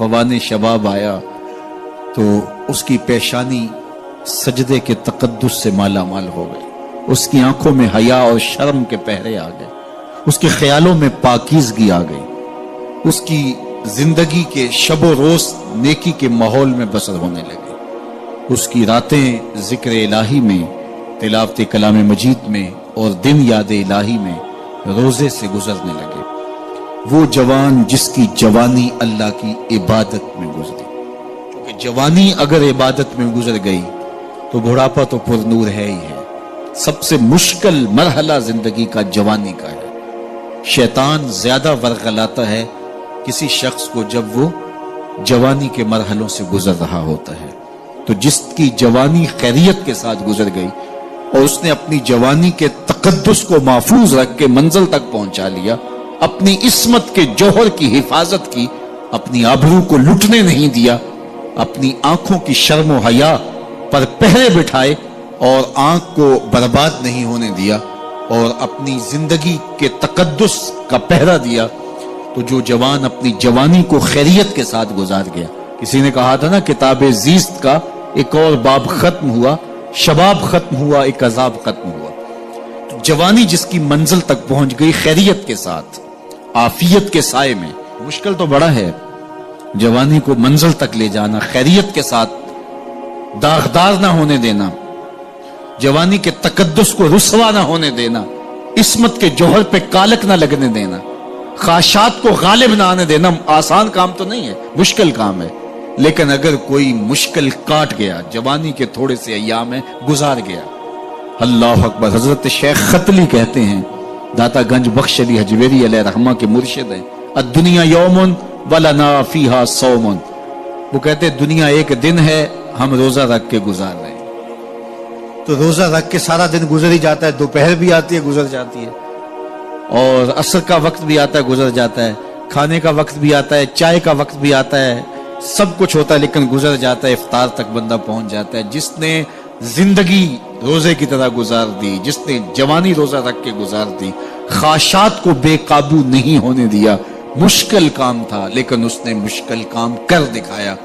फवाने शबाब आया तो उसकी पेशानी सजदे के तकद्दुस से माला माल हो गई। उसकी आंखों में हया और शर्म के पहरे आ गए। उसके ख्यालों में पाकीज़गी आ गई। उसकी जिंदगी के शबो रोज नेकी के माहौल में बसर होने लगे। उसकी रातें जिक्र इलाही में, तिलावत कलाम मजीद में और दिन याद इलाही में रोजे से गुजरने लगे। वो जवान जिसकी जवानी अल्लाह की इबादत में गुजरी, क्योंकि जवानी अगर इबादत में गुजर गई तो बुढ़ापा तो पुरनूर है ही है। सबसे मुश्किल मरहला जिंदगी का जवानी का है। शैतान ज्यादा वर्गलाता है किसी शख्स को जब वो जवानी के मरहलों से गुजर रहा होता है। तो जिसकी जवानी खैरियत के साथ गुजर गई और उसने अपनी जवानी के तकद्दुस को महफूज रख के मंजिल तक पहुंचा लिया, अपनी इस्मत के जौहर की हिफाजत की, अपनी आबरू को लुटने नहीं दिया, अपनी आंखों की शर्म व हया पर पहरे बिठाए और आंख को बर्बाद नहीं होने दिया और अपनी जिंदगी के तकद्दुस का पहरा दिया, तो जो जवान अपनी जवानी को खैरियत के साथ गुजार गया। किसी ने कहा था ना, किताबे जीस्त का एक और बाब खत्म हुआ, शबाब खत्म हुआ, एक अजाब खत्म हुआ। तो जवानी जिसकी मंजिल तक पहुंच गई खैरियत के साथ, आफियत के साए में। मुश्किल तो बड़ा है जवानी को मंजिल तक ले जाना, खैरियत के साथ, दागदार ना होने देना, जवानी के तकद्दुस को रुसवा ना होने देना, इस्मत के जौहर पे कालक ना लगने देना, ख्वाहिशात को गालिब ना आने देना। आसान काम तो नहीं है, मुश्किल काम है। लेकिन अगर कोई मुश्किल काट गया, जवानी के थोड़े से अय्याम में गुजार गया, अल्लाह अकबर। हजरत शेख खतली कहते हैं, दाता गंज बख्श अली हजवेरी अलैहि रहमा के मुर्शिद हैं, अद्दुनिया यौमुन वलना फीहा सौमुन। वो कहते हैं दुनिया एक दिन है, हम रोजा रख के गुजार रहे हैं। तो रोजा रख के सारा दिन गुजर ही जाता है, दोपहर भी आती है गुजर जाती है, और असर का वक्त भी आता है गुजर जाता है, खाने का वक्त भी आता है, चाय का वक्त भी आता है, सब कुछ होता है लेकिन गुजर जाता है। इफ्तार तक बंदा पहुंच जाता है। जिसने जिंदगी रोजे की तरह गुजार दी, जिसने जवानी रोजा रख के गुजार दी, ख्वाहिशात को बेकाबू नहीं होने दिया, मुश्किल काम था लेकिन उसने मुश्किल काम कर दिखाया।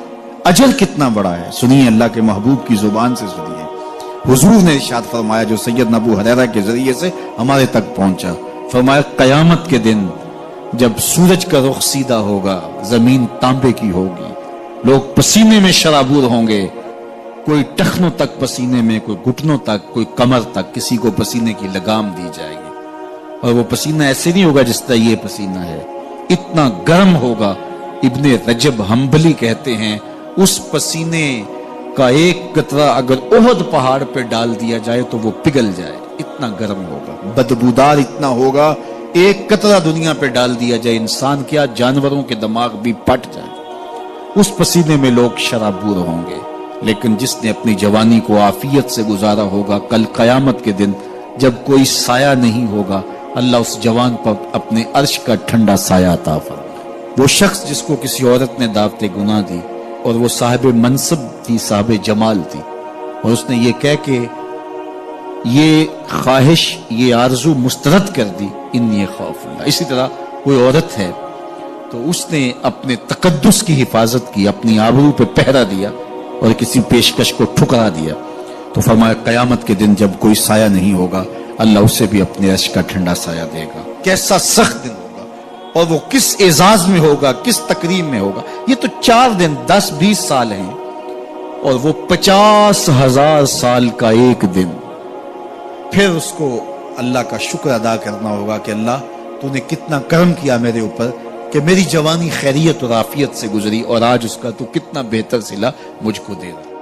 अजर कितना बड़ा है, सुनिए अल्लाह के महबूब की जुबान से सुनिए। हुजूर ने इरशाद फरमाया जो सैयद अबू हुरैरा के जरिए से हमारे तक पहुंचा, फरमाया कयामत के दिन जब सूरज का रुख सीधा होगा, जमीन तांबे की होगी, लोग पसीने में शराबूर होंगे, कोई टखनों तक पसीने में, कोई घुटनों तक, कोई कमर तक, किसी को पसीने की लगाम दी जाएगी। और वो पसीना ऐसे नहीं होगा जिस तरह ये पसीना है, इतना गर्म होगा। इब्ने रजब हम्बली कहते हैं उस पसीने का एक कतरा अगर ओहद पहाड़ पे डाल दिया जाए तो वो पिघल जाए, इतना गर्म होगा, बदबूदार इतना होगा। एक कतरा दुनिया पे डाल दिया जाए, इंसान क्या जानवरों के दिमाग भी फट जाए। उस पसीने में लोग शराबूर होंगे। लेकिन जिसने अपनी जवानी को आफियत से गुजारा होगा, कल कयामत के दिन जब कोई साया नहीं होगा, अल्लाह उस जवान पर अपने अर्श का ठंडा साया अता फरमाए। वो शख्स जिसको किसी औरत ने दावते गुनाह दी और वो साहिब मनसब थी, साहिब जमाल थी, और उसने ये कह के ये ख्वाहिश, ये आरजू मुस्तरद कर दी, इन्नी खौफुल्लाह। इसी तरह कोई औरत है तो उसने अपने तकद्दुस की हिफाजत की, अपनी आबरू पे पहरा दिया और किसी पेशकश को ठुकरा दिया, तो फरमाया कयामत के दिन जब कोई साया नहीं होगा, अल्लाह उसे भी अपने अर्श का ठंडा साया देगा। कैसा सख्त दिन होगा और वो किस एजाज में होगा, किस तकरीम में होगा। ये तो 4 दिन 10-20 साल हैं और वो 50,000 साल का एक दिन। फिर उसको अल्लाह का शुक्र अदा करना होगा कि अल्लाह तूने कितना करम किया मेरे ऊपर कि मेरी जवानी खैरियत और आफियत से गुजरी, और आज उसका तू कितना बेहतर सिला मुझको दे रहा।